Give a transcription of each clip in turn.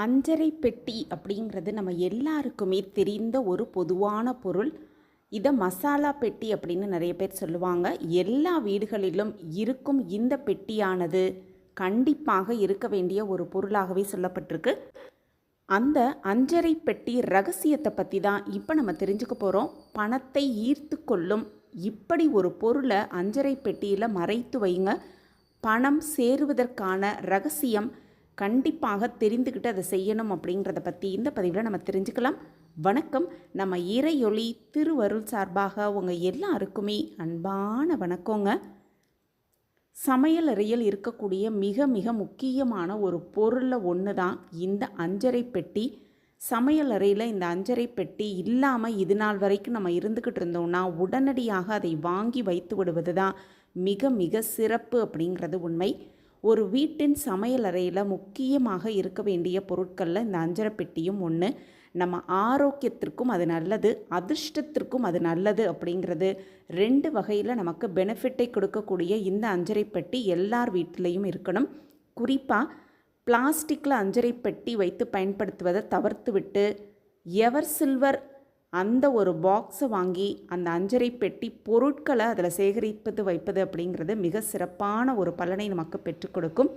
அஞ்சறை பெட்டி அப்படிங்கிறது நம்ம எல்லாருக்குமே தெரிந்த ஒரு பொதுவான பொருள். இதை மசாலா பெட்டி அப்படின்னு நிறைய பேர் சொல்லுவாங்க. எல்லா வீடுகளிலும் இருக்கும் இந்த பெட்டியானது கண்டிப்பாக இருக்க வேண்டிய ஒரு பொருளாகவே சொல்லப்பட்டிருக்கு. அந்த அஞ்சறை பெட்டி ரகசியத்தை பற்றி தான் இப்போ நம்ம தெரிஞ்சுக்க போகிறோம். பணத்தை ஈர்த்து கொள்ளும் இப்படி ஒரு பொருளை அஞ்சறை பெட்டியில் மறைத்து வைங்க. பணம் சேருவதற்கான ரகசியம் கண்டிப்பாக தெரிந்துக்கிட்டு அதை செய்யணும் அப்படிங்கிறத பற்றி இந்த பதிவில் நம்ம தெரிஞ்சுக்கலாம். வணக்கம். நம்ம இறையொளி திருவருள் சார்பாக உங்கள் எல்லாருக்குமே அன்பான வணக்கங்க. சமையல் அறையில் இருக்கக்கூடிய மிக மிக முக்கியமான ஒரு பொருளில் ஒன்று தான் இந்த அஞ்சறை பெட்டி. சமையல் அறையில் இந்த அஞ்சறை பெட்டி இல்லாமல் இது நாள் வரைக்கும் நம்ம இருந்துக்கிட்டு இருந்தோம்னா உடனடியாக அதை வாங்கி வைத்து விடுவது தான் மிக மிக சிறப்பு அப்படிங்கிறது உண்மை. ஒரு வீட்டின் சமையல் அறையில் முக்கியமாக இருக்க வேண்டிய பொருட்களில் இந்த அஞ்சறை பெட்டியும் ஒன்று. நம்ம ஆரோக்கியத்திற்கும் அது நல்லது, அதிர்ஷ்டத்திற்கும் அது நல்லது அப்படிங்கிறது ரெண்டு வகையில் நமக்கு பெனிஃபிட்டை கொடுக்கக்கூடிய இந்த அஞ்சறை பெட்டி எல்லார் வீட்டிலையும் இருக்கணும். குறிப்பாக பிளாஸ்டிக்கில் அஞ்சறை பெட்டி வைத்து பயன்படுத்துவதை தவிர்த்து விட்டு எவர் சில்வர் அந்த ஒரு பாக்ஸை வாங்கி அந்த அஞ்சறை பெட்டி பொருட்களை அதில் சேகரிப்பது வைப்பது அப்படிங்கிறது மிக சிறப்பான ஒரு பலனை நமக்கு பெற்றுக் கொடுக்கும்.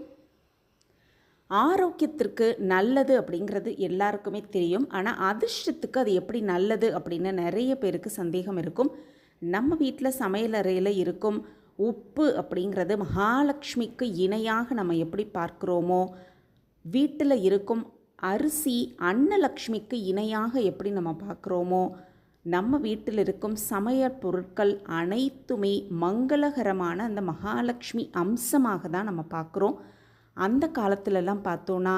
ஆரோக்கியத்திற்கு நல்லது அப்படிங்கிறது எல்லாருக்குமே தெரியும். ஆனால் அதிர்ஷ்டத்துக்கு அது எப்படி நல்லது அப்படின்னு நிறைய பேருக்கு சந்தேகம் இருக்கும். நம்ம வீட்டில் சமையல் அறையில் இருக்கும் உப்பு அப்படிங்கிறது மகாலட்சுமிக்கு இணையாக நம்ம எப்படி பார்க்குறோமோ, வீட்டில் இருக்கும் அரிசி அன்னலக்ஷ்மிக்கு இணையாக எப்படி நம்ம பார்க்குறோமோ, நம்ம வீட்டில் இருக்கும் சமையல் பொருட்கள் அனைத்துமே மங்களகரமான அந்த மகாலட்சுமி அம்சமாக தான் நம்ம பார்க்குறோம். அந்த காலத்துலலாம் பார்த்தோன்னா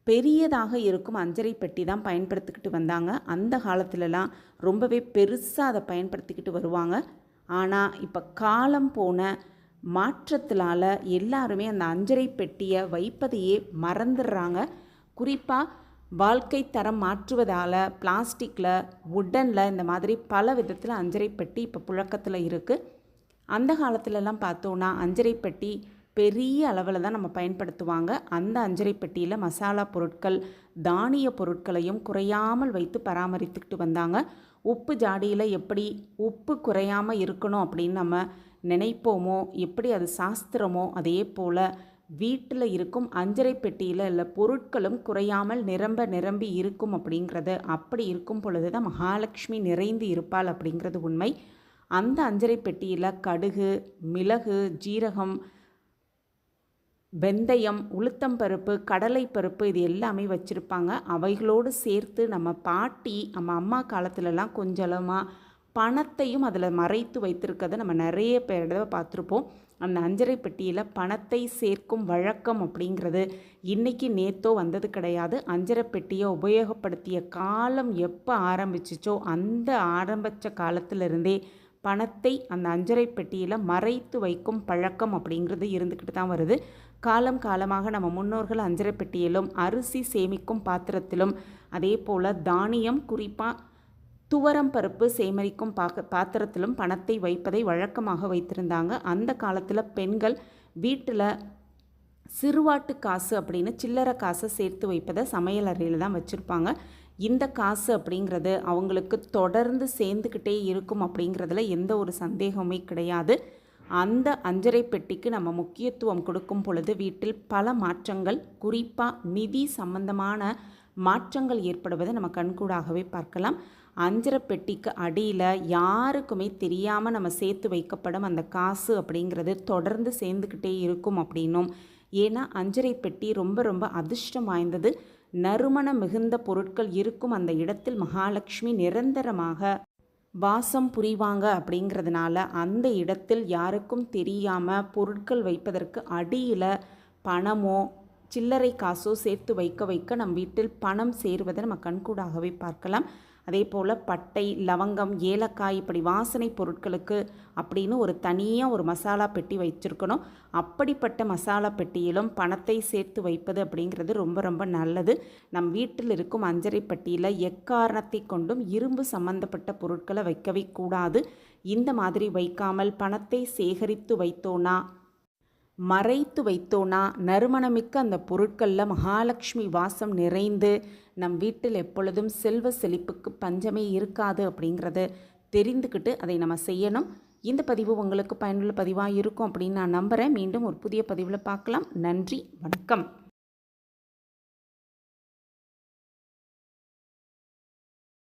பெரியதாக இருக்கும் அஞ்சறை பெட்டி தான் பயன்படுத்திக்கிட்டு வந்தாங்க. அந்த காலத்துலலாம் ரொம்பவே பெருசாக அதை பயன்படுத்திக்கிட்டு வருவாங்க. ஆனால் இப்போ காலம் போன மாற்றத்தினால எல்லாருமே அந்த அஞ்சறை பெட்டியை வைப்பதையே மறந்துடுறாங்க. குறிப்பாக வாழ்க்கை தரம் மாற்றுவதால் பிளாஸ்டிக்கில், வுட்டனில் இந்த மாதிரி பல விதத்தில் அஞ்சறை பெட்டி இப்போ புழக்கத்தில் இருக்குது. அந்த காலத்துலலாம் பார்த்தோன்னா அஞ்சறை பெட்டி பெரிய அளவில் தான் நம்ம பயன்படுத்துவாங்க. அந்த அஞ்சறை பெட்டியில் மசாலா பொருட்கள், தானிய பொருட்களையும் குறையாமல் வைத்து பராமரித்துக்கிட்டு வந்தாங்க. உப்பு ஜாடியில் எப்படி உப்பு குறையாமல் இருக்கணும் அப்படின்னு நம்ம நினைப்போமோ, எப்படி அது சாஸ்திரமோ, அதே போல் வீட்டில் இருக்கும் அஞ்சறை பெட்டியில் உள்ள பொருட்களும் குறையாமல் நிரம்பி இருக்கும் அப்படிங்கிறது. அப்படி இருக்கும் பொழுது தான் மகாலட்சுமி நிறைந்து இருப்பாள் அப்படிங்கிறது உண்மை. அந்த அஞ்சறை பெட்டியில் கடுகு, மிளகு, ஜீரகம், வெந்தயம், உளுத்தம்பருப்பு, கடலைப்பருப்பு இது எல்லாமே வச்சுருப்பாங்க. அவைகளோடு சேர்த்து நம்ம பாட்டி, நம்ம அம்மா காலத்துலலாம் கொஞ்சமாக பணத்தையும் அதில் மறைத்து வைத்திருக்கிறத நம்ம நிறைய பேரிட பார்த்துருப்போம். அந்த அஞ்சறை பெட்டியில் பணத்தை சேர்க்கும் வழக்கம் அப்படிங்கிறது இன்றைக்கி நேத்தோ வந்தது கிடையாது. அஞ்சறை பெட்டியை உபயோகப்படுத்திய காலம் எப்போ ஆரம்பிச்சிச்சோ அந்த ஆரம்பித்த காலத்திலிருந்தே பணத்தை அந்த அஞ்சறை பெட்டியில் மறைத்து வைக்கும் பழக்கம் அப்படிங்கிறது இருந்துக்கிட்டு தான் வருது. காலம் காலமாக நம்ம முன்னோர்கள் அஞ்சறை பெட்டியிலும் அரிசி சேமிக்கும் பாத்திரத்திலும் அதே போல் தானியம், குறிப்பாக துவரம் பருப்பு சேமரிக்கும் பாத்திரத்திலும் பணத்தை வைப்பதை வழக்கமாக வைத்திருந்தாங்க. அந்த காலத்தில் பெண்கள் வீட்டில் சிறுவாட்டு காசு அப்படின்னு சில்லறை காசை சேர்த்து வைப்பதை சமையல் அறையில் தான் வச்சுருப்பாங்க. இந்த காசு அப்படிங்கிறது அவங்களுக்கு தொடர்ந்து சேர்ந்துக்கிட்டே இருக்கும் அப்படிங்கிறதுல எந்த ஒரு சந்தேகமே கிடையாது. அந்த அஞ்சறை பெட்டிக்கு நம்ம முக்கியத்துவம் கொடுக்கும் பொழுது வீட்டில் பல மாற்றங்கள், குறிப்பாக நிதி சம்பந்தமான மாற்றங்கள் ஏற்படுவதை நம்ம கண்கூடாகவே பார்க்கலாம். அஞ்சறை பெட்டிக்கு அடியில் யாருக்குமே தெரியாமல் நம்ம சேர்த்து வைக்கப்படும் அந்த காசு அப்படிங்கிறது தொடர்ந்து சேர்ந்துக்கிட்டே இருக்கும் அப்படின்னும், ஏன்னா அஞ்சறை பெட்டி ரொம்ப ரொம்ப அதிர்ஷ்டம் வாய்ந்தது. நறுமண மிகுந்த பொருட்கள் இருக்கும் அந்த இடத்தில் மகாலட்சுமி நிரந்தரமாக வாசம் புரிவாங்க அப்படிங்கிறதுனால அந்த இடத்தில் யாருக்கும் தெரியாமல் பொருட்கள் வைப்பதற்கு அடியில் பணமோ சில்லறை காசோ சேர்த்து வைக்க நம் வீட்டில் பணம் சேருவதை நம்ம கண்கூடாகவே பார்க்கலாம். அதே போல் பட்டை, லவங்கம், ஏலக்காய் இப்படி வாசனை பொருட்களுக்கு அப்படின்னு ஒரு தனியாக ஒரு மசாலா பெட்டி வச்சுருக்கணும். அப்படிப்பட்ட மசாலா பெட்டியிலும் பணத்தை சேர்த்து வைப்பது அப்படிங்கிறது ரொம்ப ரொம்ப நல்லது. நம் வீட்டில் இருக்கும் அஞ்சறை பெட்டியில் எக்காரணத்தை கொண்டும் இரும்பு சம்பந்தப்பட்ட பொருட்களை வைக்கவே கூடாது. இந்த மாதிரி வைக்காமல் பணத்தை சேகரித்து வைத்தோன்னா மறைத்து வைத்தோன்னா நறுமணமிக்க அந்த பொருட்களில் மகாலட்சுமி வாசம் நிறைந்து நம் வீட்டில் எப்பொழுதும் செல்வ செழிப்புக்கு பஞ்சமே இருக்காது அப்படிங்கிறத தெரிந்துக்கிட்டு அதை நம்ம செய்யணும். இந்த பதிவு உங்களுக்கு பயனுள்ள பதிவாக இருக்கும் அப்படின்னு நான் நம்புகிறேன். மீண்டும் ஒரு புதிய பதிவில் பார்க்கலாம். நன்றி, வணக்கம்.